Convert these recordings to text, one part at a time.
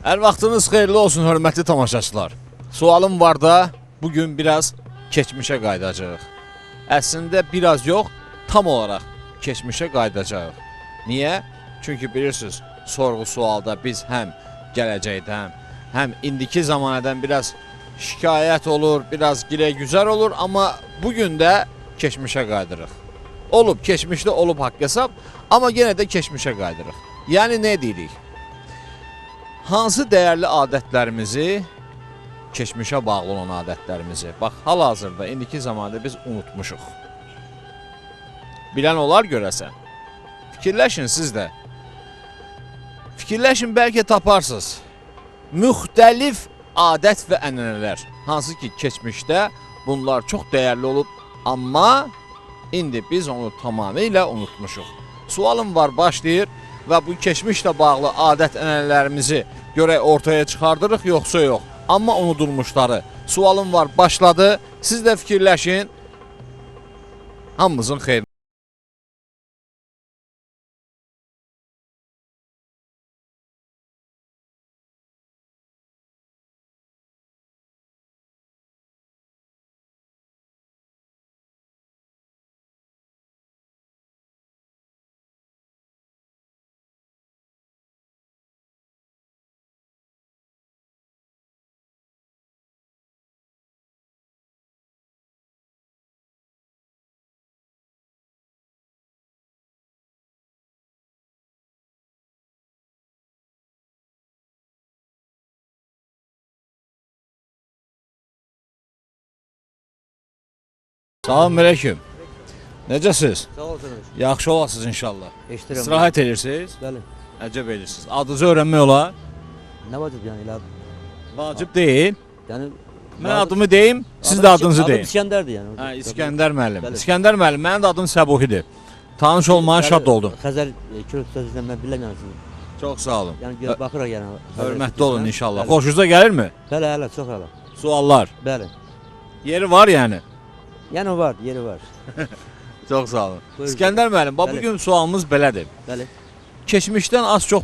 Hər vaxtınız xeyirli olsun, hörmətli tamaşaçılar. Sualım var da, bugün biraz keçmişə qayıdacağıq. Əslində biraz yox, tam olaraq keçmişə qayıdacağıq. Niyə? Çünki bilirsiniz, sorğu sualda biz həm gələcəkdən, həm indiki zamanədən biraz şikayət olur, biraz gilə-güzər olur, amma bugün də keçmişə qayıdırıq. Olub, keçmişdə olub haqq hesab, amma yenə də keçmişə qayıdırıq. Yəni nə deyirik? Hansı dəyərli adətlərimizi, keçmişə bağlı olan adətlərimizi, bax, hal-hazırda, indiki zamanda biz unutmuşuq. Bilən olar görəsən. Fikirləşin siz də. Fikirləşin, bəlkə taparsınız. Müxtəlif adət və ənənələr, hansı ki, keçmişdə bunlar çox dəyərli olub, amma indi biz onu tamamilə unutmuşuq. Sualım var, başlayır və bu keçmişlə bağlı adət ənənələrimizi görək ortaya çıxardırıq, yoxsa yox. Amma unudulmuşları. Sualım var, başladı. Siz də fikirləşin. Hamımızın xeyrinə. Salam əleykum. Necəsiz? Sağ olsunuz. Yaxşı olasınız inşallah. Eşidirəm. İstirahət edirsiniz? Bəli. Əcəb edirsiniz. Adınızı öyrənmək olar? Nə vacib yəni elə? Vacib deyil. Yəni Mən adımı deyim, siz də adınızı deyin. Adım İskəndərdir yəni. Hə, İskəndər müəllim. Bəli. İskəndər müəllim, mənim də adım Səbuhidir. Tanış olmaya şad oldum. Xəzər Kürd sözündən mən bilirəm yəni sizi. Çox sağ olun. Yəni görə baxırıq yəni. Hörmətli olun inşallah. Xoşunuza gəlirmi? Bəli, hələ çox hələ. Suallar. Bəli. Yeri var yəni. Yəni var, yeri var. Çox sağ olun. Buyurun. İskəndər müəllim, bax Bəli. bugün sualımız belədir. Bəli. Keçmişdən az çox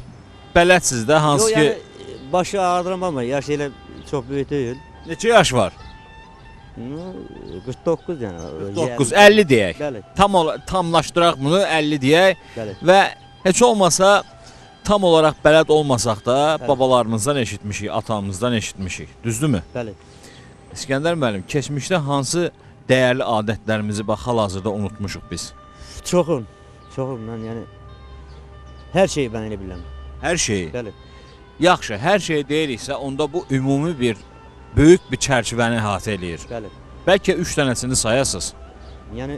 bələdsiniz də, hansı Yox, ki yəni başı ağrıram amma yaş elə çox böyük deyil. neçə yaş var? 49 yəni. 9, 50 deyək. Bəli, Tamlaşdıraq bunu 50 deyək bəli. və heç olmasa tam olaraq bələd olmasaq da Bəli. babalarımızdan eşitmişik, atamızdan eşitmişik. Düzdürmü? Bəli. İskəndər müəllim, keçmişdə hansı dəyərli adətlərimizi bax hal-hazırda unutmuşuq biz? Çoxum. Çoxum mən yəni hər şeyi mən elə bilirəm. Hər şeyi. Bəli. Yaxşı, hər şey deyiriksə, onda bu ümumi bir böyük bir çərçivəni əhatə eləyir. Bəli. Bəlkə 3 dənəsini sayasınız. Yəni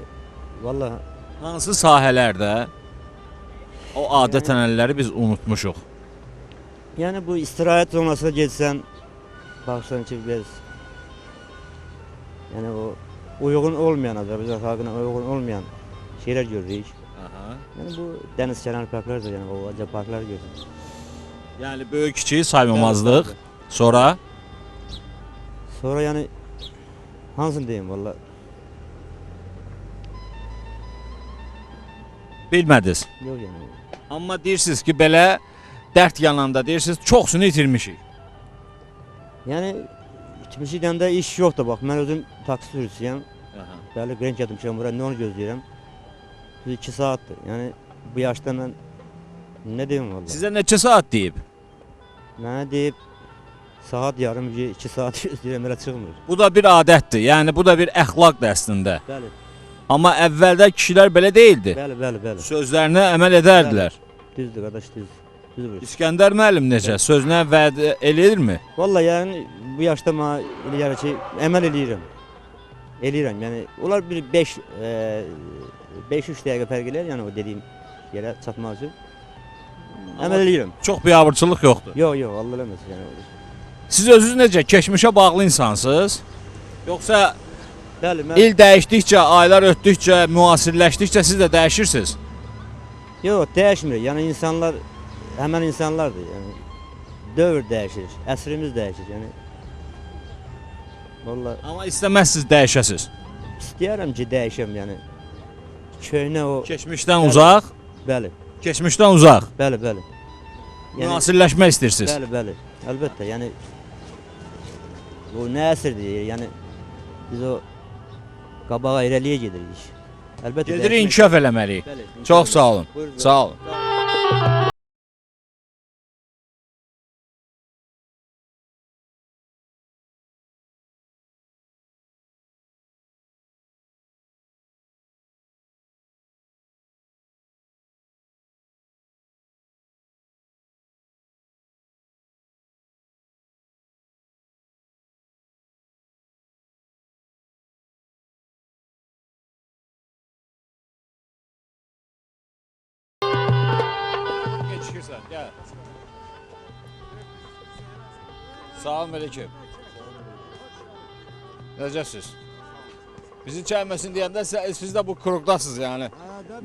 vallahi Hansı sahələrdə o adət Yəni- ənənələri biz unutmuşuq? yəni bu istirahət zonasına getsən baxsan ki biz yəni o uyğun olmayan Azərbaycan xalqına uyğun olmayan şeylər görürük. Aha. Yəni bu dəniz kənarı parklar da yəni o acaba parklar görürük. Yəni böyük kiçiyi saymamazlıq. Bəli, Sonra Sonra yəni hansını deyim valla bilmədiniz. yox yəni. Amma deyirsiniz ki, belə dərd yananda deyirsiniz, çoxsunu itirmişik. Yəni itmişi deyəndə iş yoxdur bax mən özüm taksi sürücüyəm. Aha. Bəli, Qrenk yatmışam bura nə onu gözləyirəm. 2 saatdır. Yəni bu yaşda mən nə deyim valla. Sizə neçə saat deyib? Mənə deyib saat yarım 2 saat gözləyirəm elə çıxmır. Bu da bir adətdir. Yəni bu da bir əxlaqdır əslində. Bəli. Amma əvvəldə kişilər belə deyildi. Bəli, bəli, bəli. Sözlərinə əməl edərdilər. Düzdür qardaş, düzdür. Düzdür. İskəndər müəllim necə? Sözünə vəd eləyirmi? Vallahi yəni bu yaşda mən elə yəni ki əməl eləyirəm. Eləyirəm. Yəni onlar bir 5-3 dəqiqə fərq eləyir yəni o dediyim yerə çatmaq üçün. Əməl eləyirəm. Çox biabırçılıq yoxdur. Yox, yox, Allah eləməsin yəni. Siz özünüz necə? Keçmişə bağlı insansınız? Yoxsa Bəli, mən il dəyişdikcə, aylar ötdükcə, müasirləşdikcə siz də dəyişirsiniz? yox, dəyişmir. Yəni insanlar həmin insanlardır. Yəni dövr dəyişir, əsrimiz dəyişir. Yəni vallahi Amma istəməzsiniz dəyişəsiz. istəyərəm ki, dəyişəm yəni. Köhnə o Keçmişdən Bəli. uzaq, bəli, keçmişdən uzaq. bəli, bəli. Müasirləşmək istəyirsiniz. Bəli, bəli. Əlbəttə, yəni o nə əsrdir, yəni biz o qabağa irəliyə gedirik. Əlbəttə Gedirik, inkişaf eləməliyik. Bəli, Çox sağ olun. Buyurun. Sağ olun. Geçirsən, gəl. Salam aleyküm. Necəsiz? Bizi çəkməsin deyəndə siz də bu kurukdasınız yəni.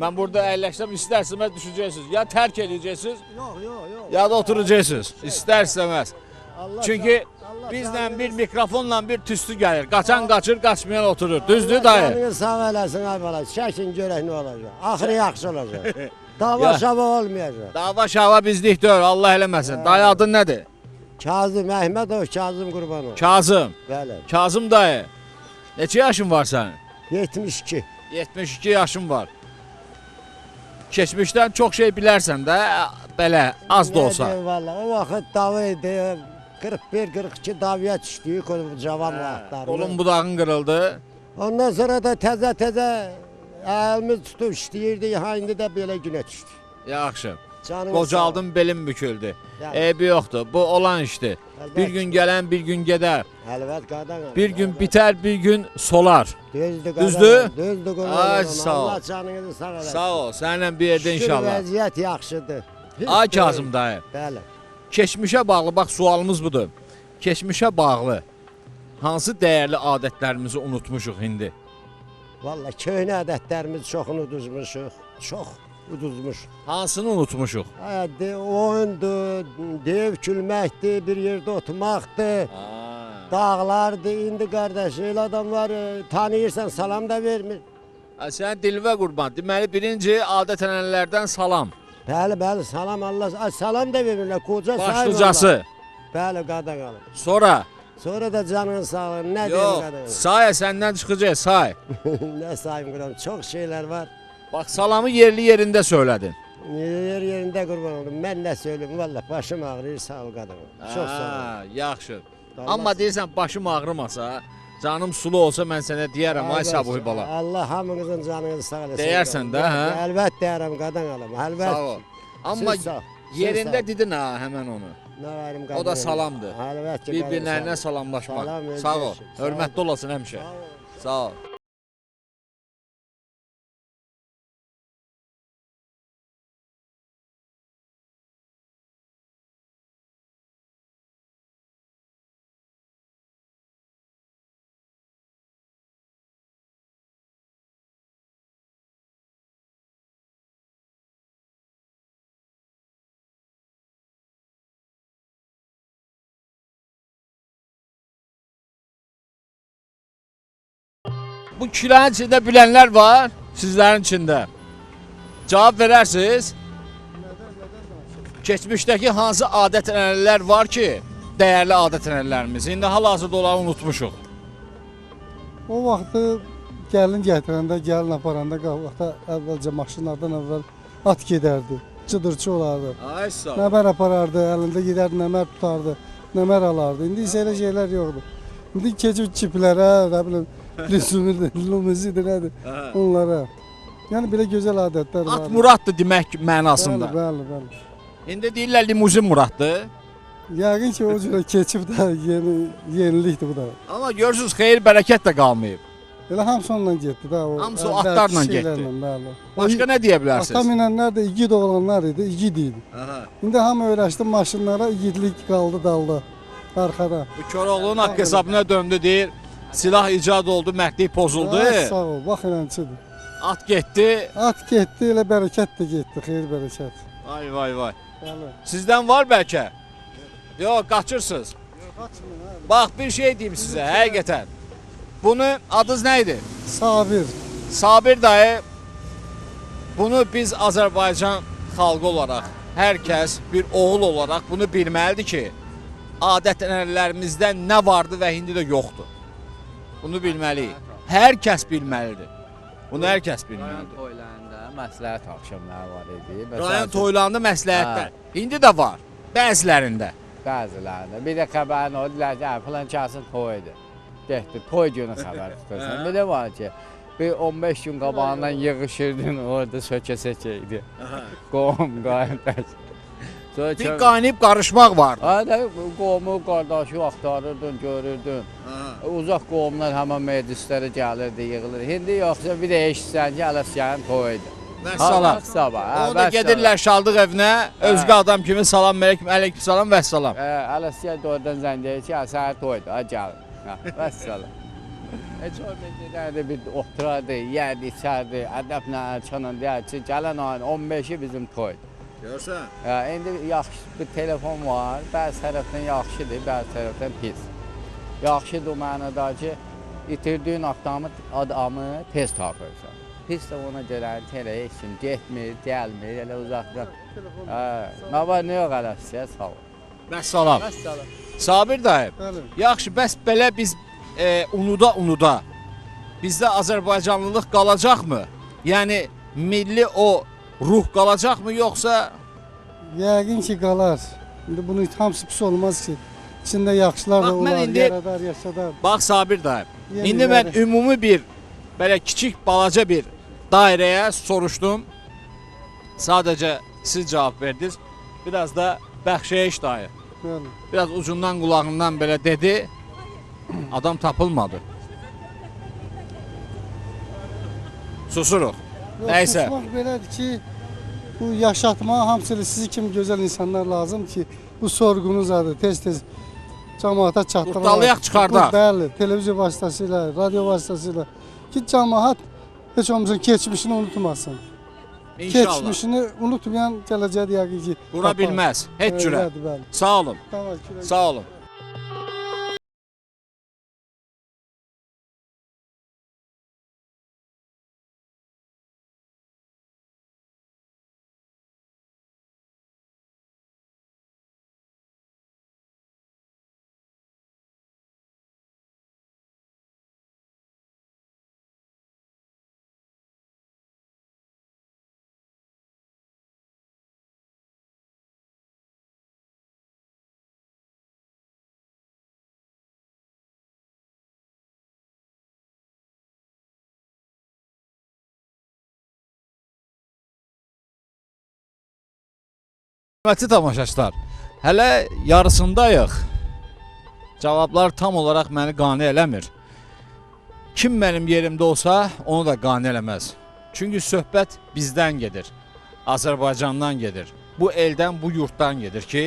Mən burada əyləşsəm istərsəməz düşəcəksiniz. Ya tərk edəcəksiniz, Yok. ya da oturacaqsınız. İstərsəməz. Allah Çünki Allah bizlə bir mikrofonla bir tüstü gəlir. Qaçan qaçır, qaçmayan oturur. Düzdür dayı? Canını sağ eləsin ay bala. Çəkin görək nə olacaq. Axırı yaxşı olacaq. Dava Ya. şava olmayacaq. Dava şava bizlik deyil, Allah eləməsin. Dayı adın nədir? Kazım Əhmədov, Kazım Qurbanov. Kazım. Bəli. Kazım dayı. Neçə yaşın var sənin? 72. 72 yaşın var. Keçmişdən çox şey bilərsən də, belə az da olsa. Nədir valla? O vaxt dava idi. 41-42 davaya düşdük o cavan vaxtlarında. Olun budağın qırıldı. Ondan sonra da təzə əlimiz tutub işləyirdik. Ha indi də belə günə düşdük. Yaxşı. Canınız Qocaldın, belim büküldü. Yəni. Eybi yoxdur. Bu olan işdir. Əlbət. Bir gün gələn, bir gün gedər. Əlbət qadan. Bir gün bitər, bir gün solar. Düzdür qadan. Düzdür? Düzdür qurban. Ay, olun. sağ ol. Allah canınızı sağ eləsin. Sağ ol. Səninlə bir yerdə Şükür inşallah. vəziyyət yaxşıdır. Hiss Ay deyil. Kazım dayı. Bəli. Keçmişə bağlı, bax sualımız budur. Keçmişə bağlı hansı dəyərli adətlərimizi unutmuşuq indi? Valla köhnə ədətlərimiz çoxunu uduzmuşuq. Çox uduzmuşuq. Hansını unutmuşuq? Oyundur, dev külməkdir, bir yerdə oturmaqdır. Dağlardır. İndi qardaş, elə adamlar tanıyırsan salam da vermir. Sən dilvə qurban. Deməli birinci adət-ənənələrdən salam. Bəli, salam Allah. Ay, salam da vermirlər. Qoca sahib Başlıcası. Allah. Bəli, qadan alım. Sonra Sonra da canın sağ olun. Nə deyim yox, qadan alım? say səndən çıxacaq, say. Nə sayım quram? Çox şeylər var. Bax salamı yerli yerində söylədin. Yerində qurban olum. Mən nə söyləyim? Valla başım ağrıyır, sağ ol qadan. Çox sağ ol. Ha, yaxşı. Allah- Amma deyirsən başım ağrımasa, canım sulu olsa mən sənə deyərəm, ay Sabuhi bala. Allah hamınızın canınızı sağ eləsin. Deyərsən də, hə? Əlbət deyərəm, qadan alım. Əlbət. Sağ ol. Amma Siz sağ ol. Siz yerində sağ ol. dedin ha həmən onu. Nə verim O qadan da alım. salamdır. Əlbət ki, Bir-birlərinə qadan salamlaşmaq. Salam, Sağ ol. özdeşik. Sağ ol. Hörmətli olasın həmişə. Sağ ol. Sağ ol. Bu kilənin içində bilənlər var, sizlərin içində. Cavab verərsiniz. Keçmişdəki hansı adət-ənənələr var ki, dəyərli adət-ənənələrimiz. İndi hal-hazırda onları unutmuşuq. O vaxtı gəlin gətirəndə, gəlin aparanda qabaqda əvvəlcə maşınlardan əvvəl at gedərdi. Çıdırçı olardı. Ay sağ ol. Nəmər aparardı, əlində gedərdi, nəmər tutardı, nəmər alardı. İndi isə elə şeylər yoxdur. İndi keçib çiplərə, nə bilim, lumuzidir, nədir, Hə. onlara. Yəni belə gözəl adətlər var. At Muraddır demək mənasında. Bəli. İndi deyirlər limuzin Muraddır. Yəqin ki, o cürə keçib də yenilikdir bu da. Amma görürsünüz xeyir bərəkət də qalmayıb. Elə hamısı onunla getdi də. Hamısı o əvvəlki atlarla şeylərlə, getdi. Bəli. Başqa nə deyə Ata bilərsiniz? minənlər də igid oğlanlar idi, igid idi. Aha. İndi hamı öyrəşdi maşınlara, igidlik qaldı dalda, arxada. Bu Koroğlu'nun haqq hesabına döndü deyir. Silah icad oldu, mərdlik pozuldu. Ay, sağ ol, bax eləncidir. At getdi. At getdi, elə bərəkət də getdi, xeyir bərəkət. Vay vay vay. Bəli. Sizdən var bəlkə? Yox, qaçırsınız. Bax bir şey deyim sizə, həqiqətən. Bunu adınız nə idi? Sabir. Sabir dayı, bunu biz Azərbaycan xalqı olaraq, hər kəs bir oğul olaraq bunu bilməlidir ki, adət-ənənələrimizdə nə vardı və indi də yoxdur. Bunu bilməliyik. Hər kəs bilməlidir. Bunu hər kəs bilməlidir. Toylarında məsləhət axşamları var idi. Rayon toylarında məsləhətlər. İndi də var. Bəzilərində. Bəzilərində. Bir də xəbərin oldular ki, filan kəsin toyudur. Getdi, toy günü xəbər tutursan. Bir də var ki, bir 15 gün qabağından yığışırdın, orada sökə-sökə idi. Qohum, qardaş. Bir qaynayıb qarışmaq vardı. Hə, qohumu, qardaşı axtarırdın, görürdün. Uzaq qohumlar həmən meclislərə gəlirdi, yığılır. İndi yoxsa bir də eşitsən ki, Ələsgərin toyudur. Vəssalam. Sabah. Onu da gedirlər Şaldıq evinə, özgə adam kimi salam aleyküm, aleyküm salam, vəssalam. Ələsgər də oradan zəng deyir ki, səhər toydur, gəlin. Vəssalam. Heç orada bir oturardı, yerdi, içərdi, ədəblə, ərçanla deyər ki, gələn ayın 15-i bizim toydur. Görsən? İndi yaxşı bir telefon var, bəzi tərəfdən yaxşıdır, bəzi tərəfdən pis. Yaxşıdır o mənada ki, itirdiyin adamı tez tapırsan. Pis də ona görə tələyə işin getmir, gəlmir, elə uzaqdan. Nə var, nə yox Ələsgər, sağ ol. Vəssalam. Sabir dayı, Bəli. yaxşı, bəs belə biz unuda bizdə Azərbaycanlılıq qalacaqmı? Yəni milli o ruh qalacaqmı yoxsa? Yəqin ki qalar. İndi bunun hamısı pis olmaz ki. İçində yaxşılar da Bax, mən olar, indi- yaradar, yaşadar. Bax Sabir dayı, Yeni indi mən yeri. ümumi bir belə kiçik balaca bir dairəyə soruşdum. Sadəcə siz cavab verdiniz. Biraz da Bəxşəyiş dayı. Bəli. Biraz ucundan qulağından belə dedi. Adam tapılmadı. Susuruq. Yox, Nəysə. susmaq belədir ki, bu yaşatma hamısı sizi kimi gözəl insanlar lazım ki, bu sorğunuz adı tez-tez cəmaata çatdırılır. Qurtalayaq, çıxardaq. Bəli, televiziya vasitəsilə, radio vasitəsilə ki, cəmaat heç olmasa keçmişini unutmasın. İnşallah. Keçmişini unutmayan gələcəkdə yəqin ki, Qura tapar. bilməz. Heç cürə. Elədir, bəli. Sağ olun. Tamam, Sağ olun. Hörmətli tamaşaçılar, hələ yarısındayıq. Cavablar tam olaraq məni qane eləmir. Kim mənim yerimdə olsa, onu da qane eləməz. Çünki söhbət bizdən gedir, Azərbaycandan gedir. Bu eldən, bu yurtdan gedir ki,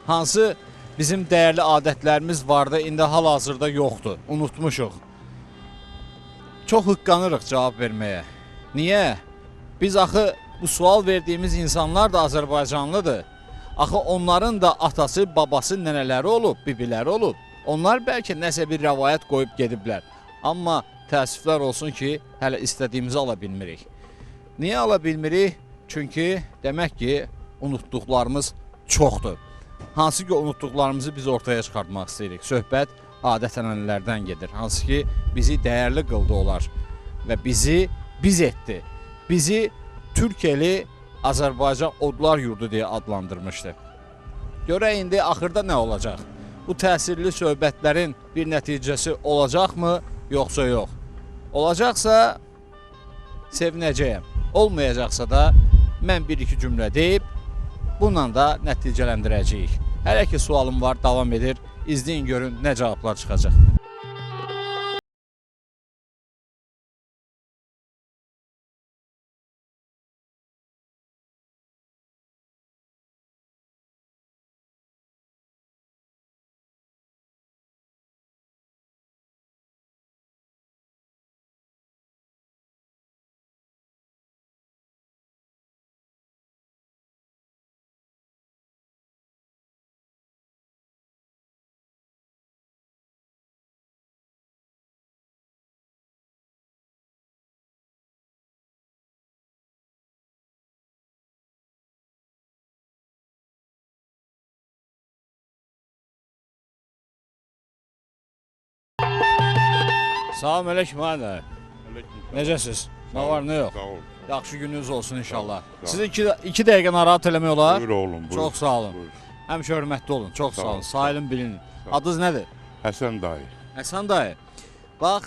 hansı bizim dəyərli adətlərimiz vardı, indi hal-hazırda yoxdur, unutmuşuq. Çox hıqqanırıq cavab verməyə. Niyə? Biz axı bu sual verdiyimiz insanlar da Azərbaycanlıdır. Axı onların da atası, babası, nənələri olub, bibiləri olub. Onlar bəlkə nəsə bir rəvayət qoyub gediblər. Amma təəssüflər olsun ki, hələ istədiyimizi ala bilmirik. Niyə ala bilmirik? Çünki demək ki, unutduqlarımız çoxdur. Hansı ki, unutduqlarımızı biz ortaya çıxartmaq istəyirik. Söhbət adət-ənənələrdən gedir. Hansı ki, bizi dəyərli qıldı olar və bizi biz etdi. Bizi Türkiyəli Azərbaycan Odlar Yurdu deyə adlandırmışdı. Görək indi axırda nə olacaq? Bu təsirli söhbətlərin bir nəticəsi olacaqmı, yoxsa yox? Olacaqsa sevinəcəyəm. Olmayacaqsa da mən bir-iki cümlə deyib bununla da nəticələndirəcəyik. Hələ ki sualım var, davam edir. İzləyin görün nə cavablar çıxacaq. Salam əleykum müəllim. Necəsiz? Nə var, nə yox? Sağ ol. Yaxşı gününüz olsun inşallah. Sağ ol. Sizi 2 dəqiqə narahat eləmək olar. Buyur oğlum, buyur. Çox sağ olun. Buyur. Həmişə hörmətli olun. Çox sağ Sağ ol, olun. sağ Sayılın bilin. Sağ ol. Adınız nədir? Həsən dayı, Həsən dayı. Bax,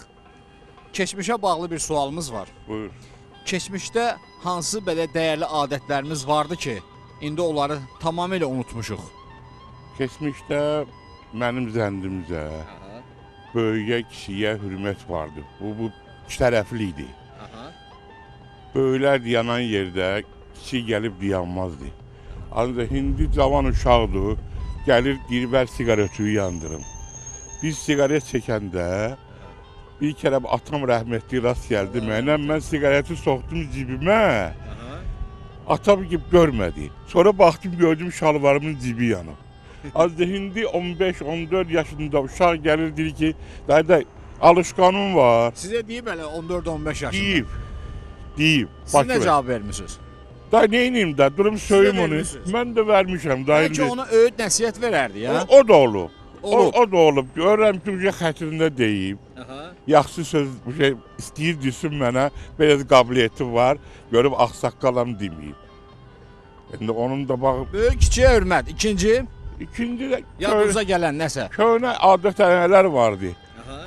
keçmişə bağlı bir sualımız var. buyur. Keçmişdə hansı belə dəyərli adətlərimiz vardı ki, indi onları tamamilə unutmuşuq? Keçmişdə mənim zəndimizə, böyüyə, kişiyə hürmət vardı. Bu iki tərəfli idi. Böyüklər dayanan yerdə kişi gəlib dayanmazdı. Ancaq indi cavan uşaqdır, gəlir deyir, ver siqaretini yandırım. Biz siqaret çəkəndə bir kərə atam rəhmətli rast gəldi mənə, mən siqareti soxdum cibimə. Atam gibi görmədi. Sonra baxdım, gördüm şalvarımın cibi yanıb. Ancaq indi 15-14 yaşında uşaq gəlir deyir ki, dayı alışqanım var. Sizə deyib elə 14-15 yaşında. Deyib. Siz nə cavab vermisiniz? Dayı neyniyim da, durum söyüm onu. vermişsiniz. Mən də vermişəm dayı. Bəlkə ona öyüd nəsihət verərdi ya. O da olub. Olub. O da olub. Görürəm ki, uje xətrində deyib. Yaxşı söz bu şey istəyir desin mənə, belə qabiliyyəti var. Görüb ağsaqqalam deməyib. İndi onun da bax, Böyük kiçiyə hörmət. İkinci, ikinci də yadınıza gələn nəsə. köhnə adət-ənənələr vardı.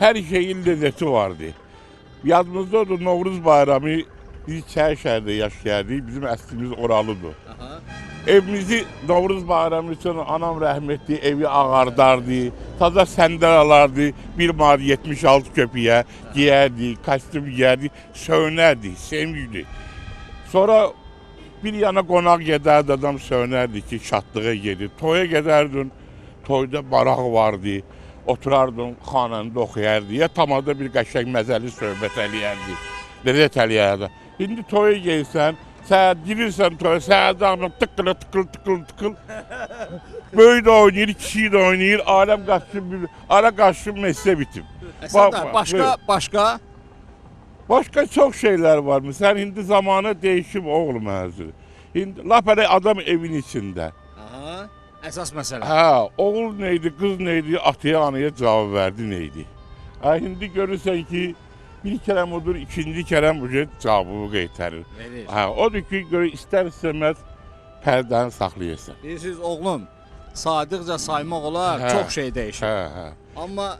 Hər şeyin lezzəti vardı. Yadımızdadır Novruz bayramı biz Çərşəhərdə yaşayardık. Bizim əslimiz oralıdır. Evimizi Novruz bayramı üçün anam rəhmətli evi ağardardı. Taza səndəl alardı. 1 manat 76 köpüyə giyərdi, kostyum giyərdi, söynərdi, sevimli. Sonra bir yana qonaq gedərdi, adam söynərdi ki, şadlığa gedir. Toya gedərdin, toyda baraq vardı. Oturardın, xanəndə oxuyardı. Ya tamada bir qəşəng məzəli söhbət eləyərdi. Lezzət eləyərdi. İndi toya gelsən, sən girirsən toya, sən adamla tıqqıl. Böyük də oynayır, kişi də oynayır, aləm qaçsın, ara qaçsın, mesle bitib. Başqa? Başqa çox şeylər var mı? Sən indi zamanı değişib oğlum həzir. İndi lap elə adam evin içində. Əsas məsələ. Hə, oğul neydi, qız neydi, ataya, anaya cavab verdi neydi. Hə, indi görürsən ki, bir kərəm odur, ikinci kərəm bu cavabı qaytarır. Verir. Hə, odur ki, görə istər-istəməz pərdəni saxlayırsan. Bilirsiniz, oğlum, saydıqca saymaq olar, Hə. çox şey dəyişir. Hə. Amma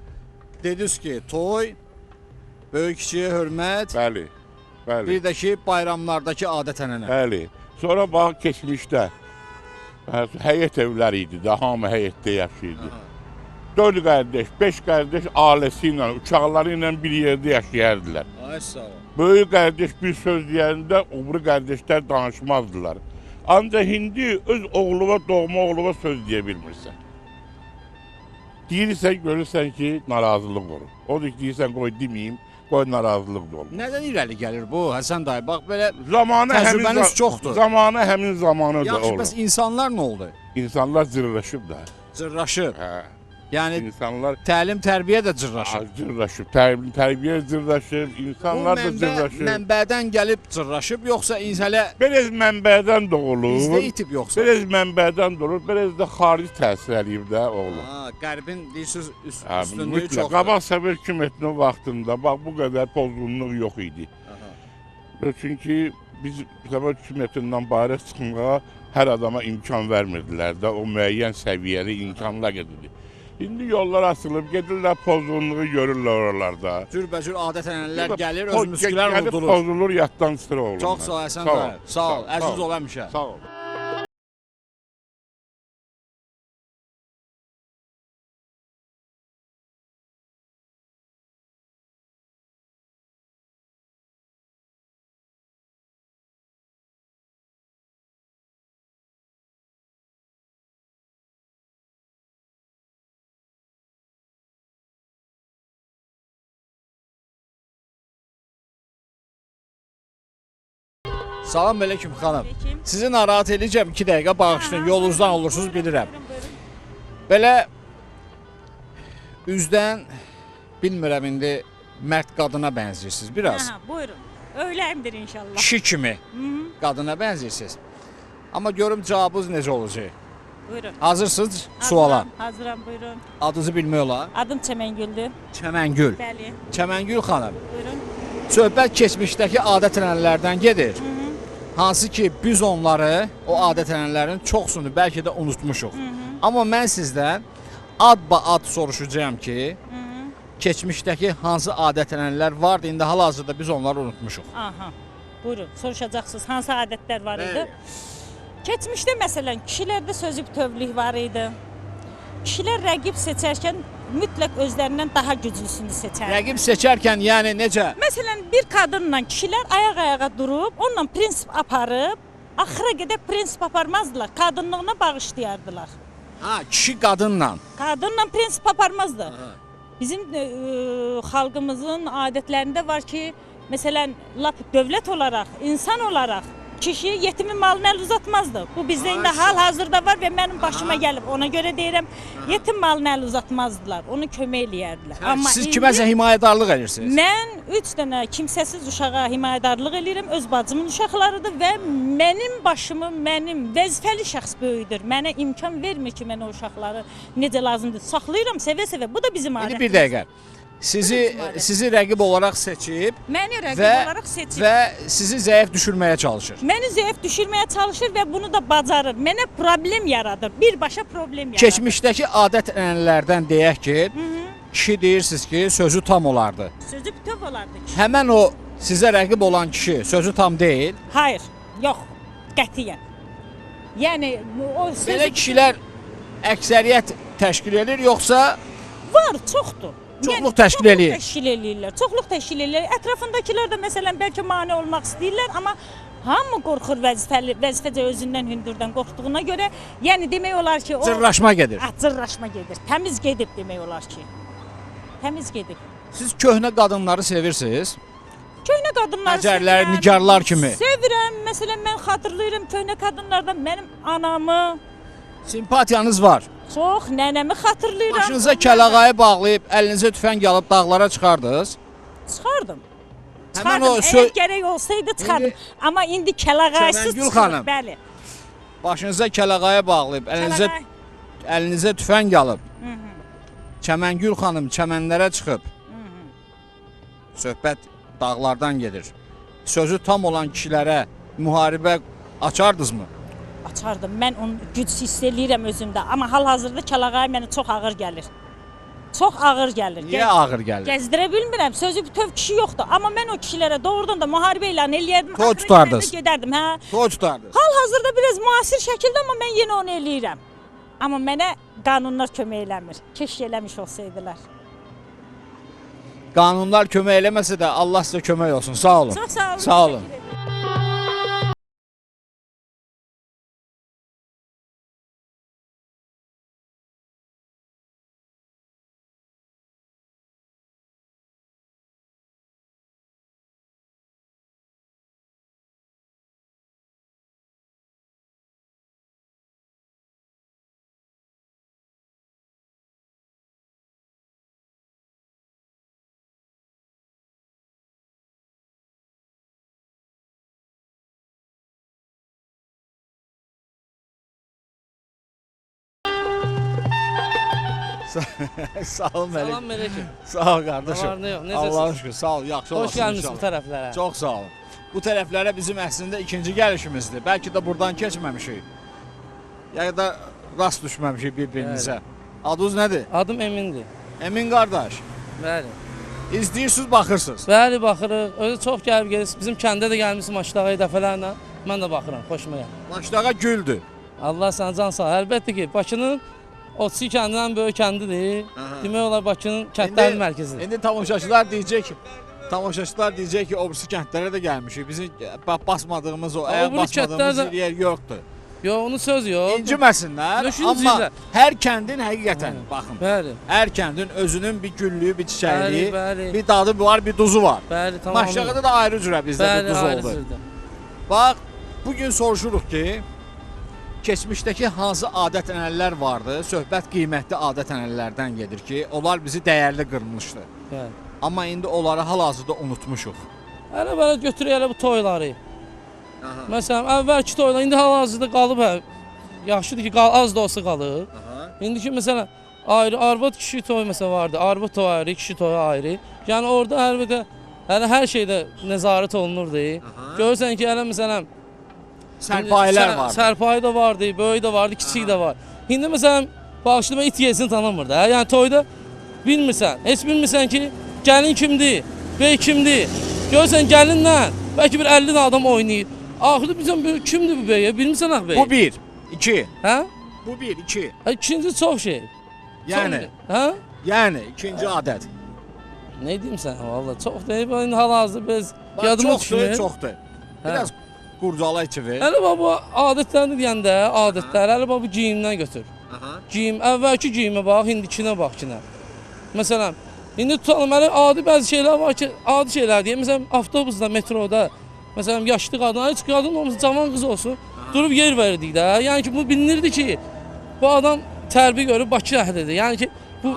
dediniz ki, toy, böyük kişiyə hörmət, Bəli, bəli, bir də ki, bayramlardakı adət-ənənə. bəli. Sonra bax, keçmişdə həyət evləri idi də, hamı həyətdə yaşayırdı. 4 qardaş, 5 qardaş ailəsi ilə, uşaqları ilə bir yerdə yaşayardılar. Ay sağ ol. Böyük qardaş bir söz deyəndə, öbürü qardaşlar danışmazdılar. Ancaq indi öz oğluna, doğma oğluna söz deyə bilmirsən. Deyirsən, görürsən ki, narazılıq olur. Odur ki, deyirsən, qoy deməyim, qoy narazılıq da olur. Nədən irəli gəlir bu, Həsən dayı? Bax, belə Zamanı təcrübəniz çoxdur. Zamanı həmin zamanı da Yaxşı, olur. bəs insanlar nə oldu? İnsanlar cırlaşıb da. Cırraşıb. Hə. Yəni, İnsanlar təlim, tərbiyə də cırraşıb. cırlaşıb, tərbiyə cırlaşıb, Bu insanlar da cırlaşıb. mənbədən gəlib cırraşıb, yoxsa hələ Biraz mənbədən də olur. bizdə itib yoxsa? Biraz mənbədən də olur, biraz da xarici təsir eləyib də oğlum. Ha, qərbin deyirsiniz Hə, üstünlüyü mütləq. çoxdur. Qabaq Sovet hökumətinin vaxtında bax bu qədər pozğunluq yox idi. Çünki biz Sovet hökumətindən bayıra çıxmağa hər adama imkan vermirdilər də, o müəyyən səviyyəli imkanlar gedirdi. İndi yollar açılıb, gedirlər pozğunluğu görürlər oralarda. Cürbəcür adət-ənənələr Burada gəlir, poz- öz müskülər gəlib vurdulur. Pozulur, yaddan çıxır oğlum. Çox sağ ol Həsən Sağ ol, dayı. Sağ ol, sağ əziz ol. ol həmişə. Sağ ol. Salam əleykum xanım. Aleyküm. Sizi narahat edəcəm 2 dəqiqə bağışlayın. Yolunuzdan olursunuz bilirəm. Belə üzdən bilmirəm indi mərd qadına bənzirsiniz biraz. Aha, buyurun. Öyleyimdir inşallah. Kişi kimi Hı -hı. qadına bənzirsiniz. Amma görüm cavabınız necə olacaq. Buyurun. Hazırsınız suala? Hazıram, buyurun. Adınızı bilmək olar. Adım Çəməngüldür. Çəməngül. Bəli, Çəməngül xanım. buyurun. Söhbət keçmişdəki adət-ənənələrdən gedir. Hansı ki biz onları, o adət-ənənələrin çoxsunu bəlkə də unutmuşuq. Amma mən sizdən ad-ba-ad soruşacağam ki, keçmişdəki hansı adət-ənənələr vardı, indi hal-hazırda biz onları unutmuşuq. Aha. Buyurun, soruşacaqsınız hansı adətlər var idi? Keçmişdə məsələn kişilərdə sözü bütövlük var idi. Kişilər rəqib seçərkən mütləq özlərindən daha güclüsünü seçərdi. Rəqib seçərkən yəni necə? Məsələn bir qadınla kişilər ayaq-ayağa durub, onunla prinsip aparıb, axıra qədər prinsip aparmazdılar, qadınlığına bağışlayardılar. Ha, kişi qadınla. Qadınla prinsip aparmazdı. Bizim xalqımızın adətlərində var ki, məsələn, lap dövlət olaraq, insan olaraq kişi yetimin malını əl uzatmazdı. Bu bizdə indi hal-hazırda var və mənim başıma gəlib. Ona görə deyirəm, yetim malını əl uzatmazdılar, onu kömək eləyərdilər. Amma siz kiməsə himayədarlıq edirsiniz? Mən 3 dənə kimsəsiz uşağa himayədarlıq eləyirəm, öz bacımın uşaqlarıdır və mənim başımı, mənim vəzifəli şəxs böyüdür. Mənə imkan vermir ki, mən o uşaqları necə lazımdır saxlayıram, sevə-sevə. Bu da bizim İndi adətimiz. bir dəqiqə. Sizi rəqib olaraq seçib Məni rəqib olaraq seçib. və sizi zəif düşürməyə çalışır. Məni zəif düşürməyə çalışır və bunu da bacarır. Mənə problem yaradır. Birbaşa problem yaradır. Keçmişdəki adət-ənənələrdən deyək ki, kişi deyirsiniz ki, sözü tam olardı. Sözü bütöv olardı ki. Həmən o sizə rəqib olan kişi sözü tam deyil. Hayır, yox, qətiyyən. Yəni o sözü Belə kişilər əksəriyyət təşkil edir, yoxsa var, çoxdur. Çoxluq təşkil eləyir. Çoxluq təşkil eləyir. Ətrafındakılar da məsələn bəlkə mane olmaq istəyirlər, amma hamı qorxur vəzifəcə özündən hündürdən qorxduğuna görə, yəni demək olar ki, o cırraşma gedir? Cırraşma gedir. Təmiz gedib demək olar ki. Təmiz gedib. Siz köhnə qadınları sevirsiniz? Köhnə qadınları Həcərlər, sevirəm, nigarlar kimi. Sevirəm. Məsələn mən xatırlayıram köhnə qadınlardan mənim anamı, Simpatiyanız var. çox nənəmi xatırlayıram. Başınıza kəlağayı bağlayıb, əlinizə tüfəng alıb dağlara çıxardınız. Çıxardım. Həmən Çıxardım. o Əgər gərək olsaydı çıxardım. Amma indi kəlağaysız Çəməngül çıxır. xanım. Bəli. Başınıza kəlağayı bağlayıb, Kəlağay. əlinizə tüfəng alıb. Çəməngül xanım çəmənlərə çıxıb. Söhbət dağlardan gedir. Sözü tam olan kişilərə müharibə açardınızmı? Açardım. Mən onu güc hiss eləyirəm özümdə. Amma hal-hazırda kəlağay mənə çox ağır gəlir. Çox ağır gəlir. Niyə ağır gəlir? Gəzdirə bilmirəm. Sözü bütöv kişi yoxdur. Amma mən o kişilərə doğrudan da müharibə elan eləyərdim. Toy axırı tutardınız. yerdə Gedərdim, hə. Toy tutardınız. Hal-hazırda biraz müasir şəkildə amma mən yenə onu eləyirəm. Amma mənə qanunlar kömək eləmir. Keşke eləmiş olsaydılar. Qanunlar kömək eləməsə də Allah sizə kömək olsun. Sağ olun. Çox sağ olun. Sağ olun. Təşəkkür edirəm. Sağ olun Məlik. Salam Melek'im. Sağ ol qardaşım. Ne var ne yok, Allah'a necəsiniz? şükür. Sağ ol. Yaxşı Hoş olasın gelmişsiniz bu inşallah. tərəflərə. Çox sağ olun. Bu tərəflərə bizim əslində ikinci gəlişimizdir. Bəlkə də buradan keçməmişik. Ya da rast düşməmişik bir-birinizə. Adınız nədir? Adım Emin'dir. Emin qardaş. Bəli. İzləyirsiniz, baxırsınız. Bəli baxırıq. Özü çox gəlib gedir. Bizim kəndə də gəlmişəm Maçdağa dəfələrlə. Mən də baxıram, xoşuma gəlir. Maçdağa güldü. Allah sana can sağ. Əlbəttə ki, Bakının 32 kəndindən böyük kəndidir. Aha. Demək olar Bakının kəndlərinin mərkəzidir. İndi tamaşaçılar deyəcək ki, o birisi kəndlərə də gəlmişik. Bizim basmadığımız o, ayaq biri basmadığımız kəndlər də- yer yoxdur. Yox, onun söz yox. İnciməsinlər, Nöşün amma incirlər. hər kəndin həqiqətən, baxın, Bəli. hər kəndin özünün bir güllüyü, bir çiçəyi, Bəli, bəli. bir dadı var, bir duzu var. Bəli, tamam. Maçdağda da ayrı cürə bizdə bir Bəli, duz oldu. ayrıcıdır. Bax, bugün soruşuruq ki, keçmişdəki hansı adət-ənənələr vardı? Söhbət qiymətli adət-ənənələrdən gedir ki, onlar bizi dəyərli qırmışdı. Bəli. Amma indi onları hal-hazırda unutmuşuq. Elə bu toyları. Məsələn, əvvəlki toylar indi hal-hazırda qalıb hə. yaxşıdır ki, az da olsa qalır. İndiki məsələn, ayrı arvad kişi toyu məsələn vardı. Arvad toyu ayrı, kişi toyu ayrı. Yəni orada əlbəttə hər şeydə nəzarət olunurdu. Görürsən ki, hələ məsələn Sərpayələr var. Sərpayı da vardı, böyük də vardı, kiçik də var. İndi məsələn, bağışlama it yesini tanımır da. Yəni toyda bilmirsən, heç bilmirsən ki, gəlin kimdir, bey kimdir. Görürsən gəlinlə bəlkə bir 50 adam oynayır. Axırda bilirsən kimdir bu bey? Bilmirsən axı bey. Bu bir, iki. Hə? Bu bir, iki. İkinci çox şey. Yəni, Hə? yəni ikinci adət. Ne diyeyim sen? Vallahi çok değil. Ben hal-hazırda biraz yadıma Çoxdur, düşmür. çoxdur. Biraz qurcala içivi. Hələ bax bu adətlərini deyəndə, adətlər, hələ bax bu geyimdən götür. Geyim, əvvəlki geyimə bax, indikinə bax kinə. Məsələn, indi tutalım, hələ adi bəzi şeylər var ki, adi şeylər deyək. Məsələn, avtobusda, metroda, məsələn, yaşlı qadın, heç qadın olmasa, cavan qız olsun, durub yer verirdik də. Yəni ki, bu bilinirdi ki, bu adam tərbiyə görüb Bakı əhlidir. Yəni ki, bu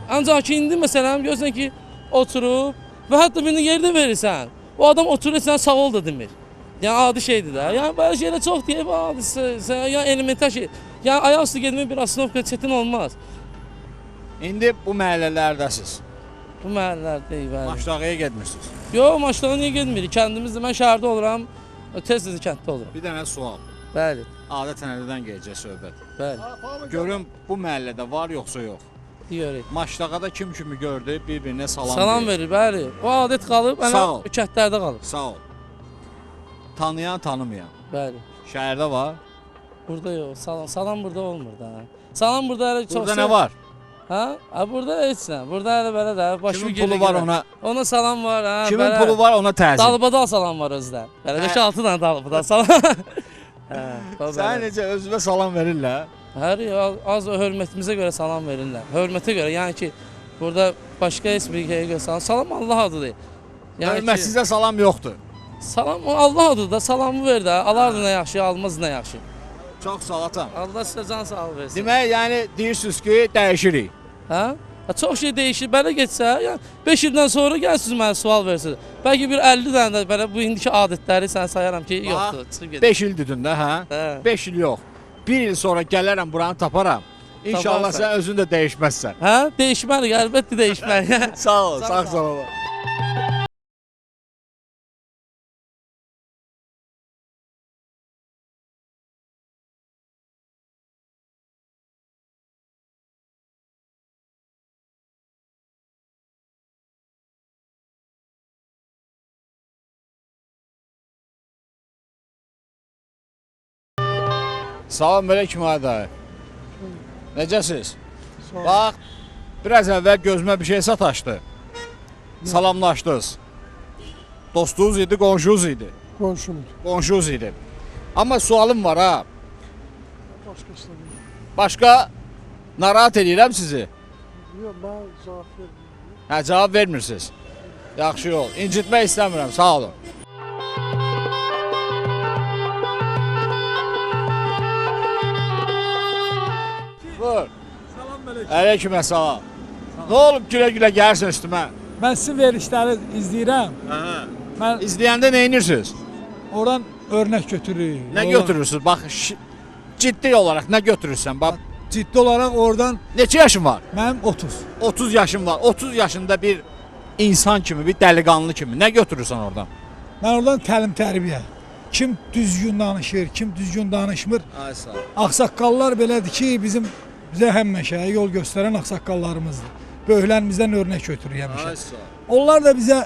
ancaq ki, indi məsələn, görürsən ki, oturub və hətta birini yerdə verirsən, o adam oturur, sən sağ ol da demir. Yəni adi şeydir də. Yəni belə şeylər çox deyib, yəni elementar şey. Yəni ayaq üstü getmək bir asnovka çətin olmaz. İndi bu məhəllələrdəsiz. Bu məhəllələr deyil, bəli. Maçdağıya getmirsiniz. Yox, maçdağa niyə getmirik? Kəndimizdə, mən şəhərdə oluram, tez-tez kənddə oluram. Bir dənə sual. Bəli, Adət-ənənədən gələcək söhbət. bəli. Görüm bu məhəllədə var yoxsa yox. Deyərik. Maçdağada kim kimi gördü, bir-birinə salam Salam verir, bəli. O adət qalıb, Sağ ol. hələ kəndlərdə qalıb. Sağ ol. Tanıyan, tanımayan. Bəli. Şəhərdə var. Burada yox, salam burada olmur da. Salam burada hələ çox Burada nə var? Ha? Burada heç nə. Burada hələ belə də başımı Kimin pulu var ona? Ona salam var, ha. Kimin pulu var ona təzim. Dalbadal salam var özdə. Belə 5-6 dənə dalbadal salam. Hə, Sən necə özünə salam verirlər? Hər az hörmətimizə görə salam verirlər. Hörmətə görə, yəni ki, burada başqa heç bir şeyə görə salam. Salam Allah adıdır. Yəni Hörmətsizə salam yoxdur. salam o Allah adıdır da, salamı ver də. Alardı nə yaxşı, almaz nə yaxşı. Çox sağ ol atam. Allah sizə can sağ versin. Demək, yəni deyirsiniz ki, dəyişirik. Hə? Çox şey dəyişir. Belə getsə, yəni 5 ildən sonra gəlsiniz mənə sual versiniz. Bəlkə bir 50 dənə də belə bu indiki adətləri sən sayaram ki, yoxdur, çıxıb gedir. 5 il dedin də, hə? Hə. 5 il yox. 1 il sonra gələrəm buranı taparam. İnşallah Taparsan. sən özün də dəyişməzsən. Hə? Dəyişməli, əlbəttə dəyişməli. Sağ ol, sağ ol. Salam aleyküm aday. Necəsiz? Bax, biraz əvvəl gözümə bir şey sataşdı. Salamlaşdınız. Dostunuz idi, qonşunuz idi. Qonşumuz. Qonşunuz idi. Amma sualım var ha. Başqa istəmirəm. Başqa narahat edirəm sizi. Yox, mən cavab vermirəm. Hə, cavab vermirsiniz. Yaxşı yol. İncitmək istəmirəm, sağ olun. Buyur. Aleyküm əssalam. Nə olub gülə-gülə gəlirsən üstümə? Mən sizin verilişləri izləyirəm. Mən İzləyəndə nə edirsiniz? oradan örnək götürürük. Nə götürürsünüz? Bax, ciddi olaraq nə götürürsən? Bax, Ciddi olaraq oradan neçə yaşın var? mənim 30. 30 yaşın var. 30 yaşında bir insan kimi, bir dəliqanlı kimi nə götürürsən oradan? Mən oradan təlim tərbiyə. Kim düzgün danışır, kim düzgün danışmır. Ay sağ ol. Ağsaqqallar belədir ki, bizə həmişə yol göstərən ağsaqqallarımızdır. Böyüklərimizdən örnək götürürük həmişə. sağ ol. Onlar da bizə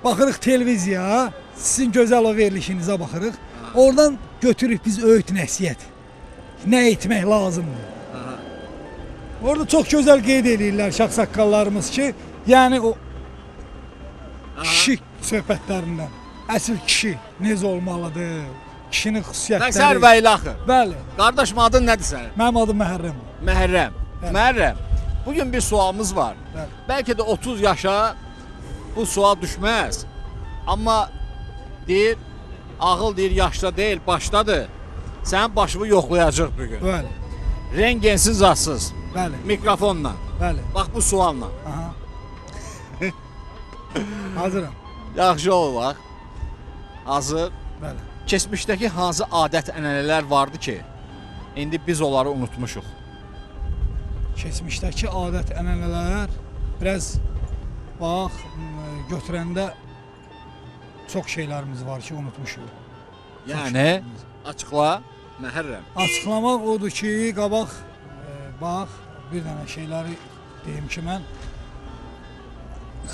baxırıq televiziyaya, sizin gözəl o verilişinizə baxırıq. Oradan götürürük biz öğüt nəsihət. Nə etmək lazımdır. Orada çox gözəl qeyd edirlər şaxsaqqallarımız ki, yəni o kişi söhbətlərindən. Əsl kişi necə olmalıdır? Kişinin xüsusiyyətləri. Nəsər və ilaxır. Bəli. Qardaşım adın nədir sənin? Mənim adım Məhərrəm. Məhərrəm. Bəli. Məhərrəm. Bugün bir sualımız var. Bəli. Bəlkə də 30 yaşa bu sual düşməz. Amma deyir, ağıl deyir yaşda deyil, başdadır. Sənin başını yoxlayacaq bugün. Bəli. Rengensiz zatsız, Bəli. mikrofonla. Bəli. Bax bu sualla. Aha. Hazıram. Yaxşı ol bax. Hazır. Bəli. Keçmişdəki hansı adət ənənələr vardı ki, İndi biz onları unutmuşuq. Keçmişdəki adət-ənənələr biraz bax götürəndə çox şeylərimiz var ki, unutmuşuq. Yəni açıqla Məhərrəm. Açıqlamaq odur ki, qabaq bax bir dənə şeyləri deyim ki, mən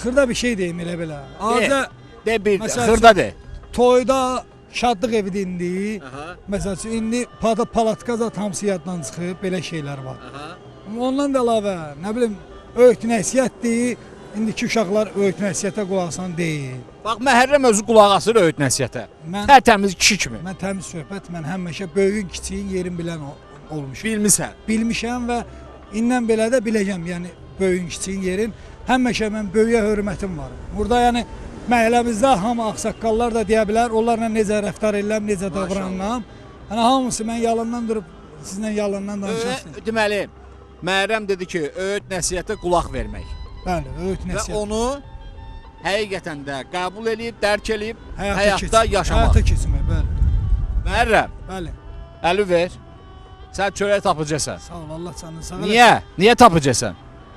xırda bir şey deyim elə belə. Azə De bir Məsəl xırda de. toyda şadlıq evi indi. Aha. Məsəl üçün indi palatkaza hamısı yaddan çıxıb, belə şeylər var. Aha. Amma ondan da əlavə, nə bilim, öyüd nəsihətdir. İndiki uşaqlar öyüd nəsihətə qulaq asan deyil. Bax Məhərrəm özü qulaq asır öyüd nəsihətə. Mən Tərtəmiz kişi kimi. mən təmiz söhbət, mən həmişə böyüyün, kiçiyin yerin bilən olmuşam. Bilmisən. Bilmişəm və indən belə də biləcəm. Yəni böyüyün, kiçiyin yerin həmişə mən böyüyə hörmətim var. Burada yəni məhəlləmizdə hamı ağsaqqallar da deyə bilər, onlarla necə rəftar edirəm, necə davranıram. Yəni hamısı mən yalandan durub sizlə yalandan danışırsın. Deməli, Məhərrəm dedi ki, öyüd nəsihətə qulaq vermək. Bəli, öyüd Və nəsihət. onu həqiqətən də qəbul edib, dərk edib, Həyata həyatda keçirmək, yaşamaq. Həyata keçirmək, bəli. Məhərrəm, Bəli. əli ver. Sən çörək tapıcısan. Sağ ol, Allah canını sağ eləsin. Niyə? Niyə tapıcısan?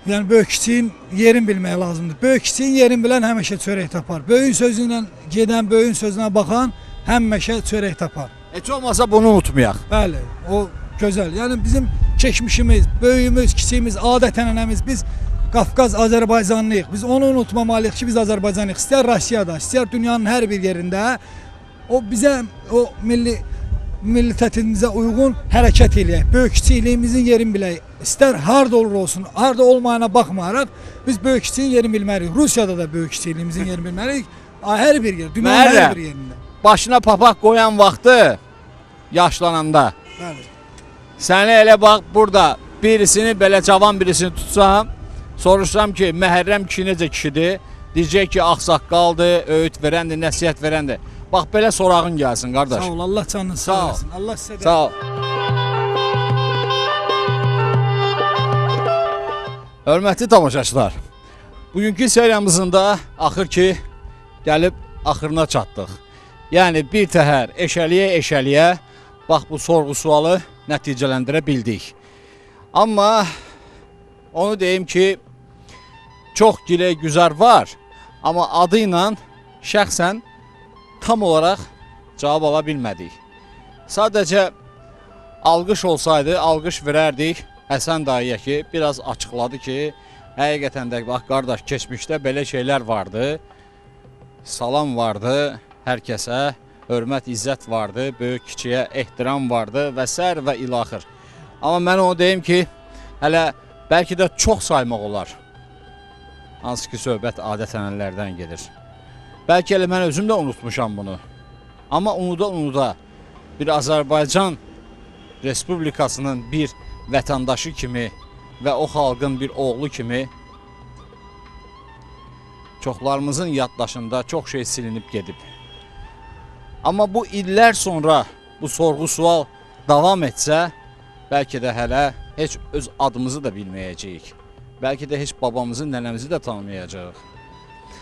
Yəni böyük kiçiyin yerin bilmək lazımdır. Böyük kiçiyin yerin bilən həmişə çörək tapar. Böyüyün sözü ilə gedən, böyüyün sözünə baxan həmişə çörək tapar. Heç olmasa bunu unutmayaq. Bəli, o gözəl. Yəni bizim keçmişimiz, böyüyümüz, kiçiyimiz, adət-ənənəmiz, biz Qafqaz Azərbaycanlıyıq. Biz onu unutmamalıyıq ki, biz Azərbaycanlıyıq. İstər Rusiyada, istər dünyanın hər bir yerində o bizə o milliyyətimizə uyğun hərəkət eləyək. Böyük kiçikliyimizin yerini bilək. İstər harda olur olsun, harda olmayana baxmayaraq biz böyük kiçiyin yerini bilməliyik. Rusiyada da böyük kiçikliyimizin yerini bilməliyik. Hər bir yer, dünyanın Məhərrəm. hər bir yerində. Başına papaq qoyan vaxtı yaşlananda. Bəli. Səni elə bax burada birisini belə cavan birisini tutsam, soruşsam ki, Məhərrəm kişi necə kişidir? Deyəcək ki, ağsaqqaldır, öyüd verəndir, nəsihət verəndir. Bax belə sorağın gəlsin qardaş. Sağ ol, Allah canını Sağ sağ ol. olsun. Allah sizə də Sağ ol. Hörmətli tamaşaçılar, bugünkü seriyamızın da axır ki gəlib axırına çatdıq. Yəni bir təhər eşəliyə bax bu sorğu-sualı nəticələndirə bildik. Amma onu deyim ki, çox gilə-güzar var, amma adı ilə şəxsən tam olaraq cavab ala bilmədik. Sadəcə alqış olsaydı, alqış verərdik Həsən dayıya ki, biraz açıqladı ki, həqiqətən də bax qardaş, keçmişdə belə şeylər vardı, salam vardı hər kəsə, hörmət, izzət vardı, böyük kiçiyə ehtiram vardı və sər və ilaxır. Amma mən onu deyim ki, hələ bəlkə də çox saymaq olar. Hansı ki, söhbət adət-ənənələrdən gedir. Bəlkə elə mən özüm də unutmuşam bunu. Amma unuda bir Azərbaycan Respublikasının bir vətəndaşı kimi və o xalqın bir oğlu kimi çoxlarımızın yaddaşında çox şey silinib gedib. Amma bu illər sonra bu sorğu-sual davam etsə, bəlkə də hələ heç öz adımızı da bilməyəcəyik. Bəlkə də heç babamızı, nənəmizi də tanımayacağıq.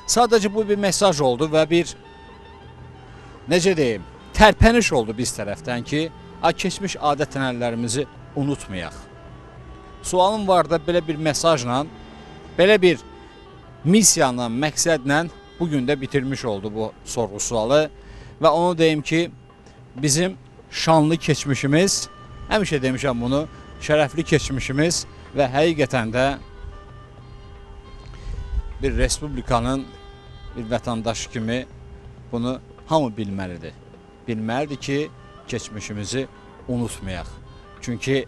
Sadəcə bu bir mesaj oldu və bir, necə deyim, tərpəniş oldu biz tərəfdən ki, keçmiş adət-ənənələrimizi unutmayaq. Sualım var da belə bir mesajla, belə bir missiyanla, məqsədlə bugün də bitirmiş oldu bu sorğu-sualı və onu deyim ki, bizim şanlı keçmişimiz, həmişə demişəm bunu, şərəfli keçmişimiz və həqiqətən də bir respublikanın bir vətəndaşı kimi bunu hamı bilməlidir. Bilməlidir ki, keçmişimizi unutmayaq. Çünki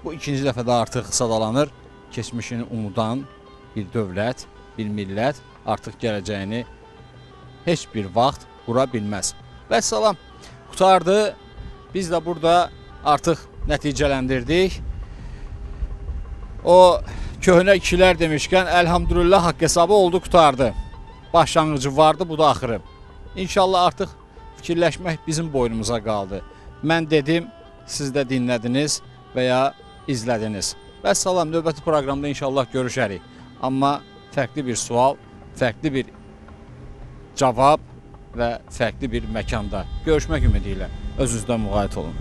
bu ikinci dəfədə artıq sadalanır, keçmişini unudan bir dövlət, bir millət artıq gələcəyini heç bir vaxt qura bilməz. Və salam, qutardı. Biz də burada artıq nəticələndirdik. O köhnə kişilər demişkən, əlhamdülillah haqq hesabı oldu, qutardı. Başlanğıcı vardı, bu da axırı. İnşallah artıq fikirləşmək bizim boynumuza qaldı. Mən dedim, siz də dinlədiniz və ya izlədiniz. Və salam, növbəti proqramda inşallah görüşərik. Amma fərqli bir sual, fərqli bir cavab və fərqli bir məkanda. Görüşmək ümidi ilə özünüzdən müğayət olun.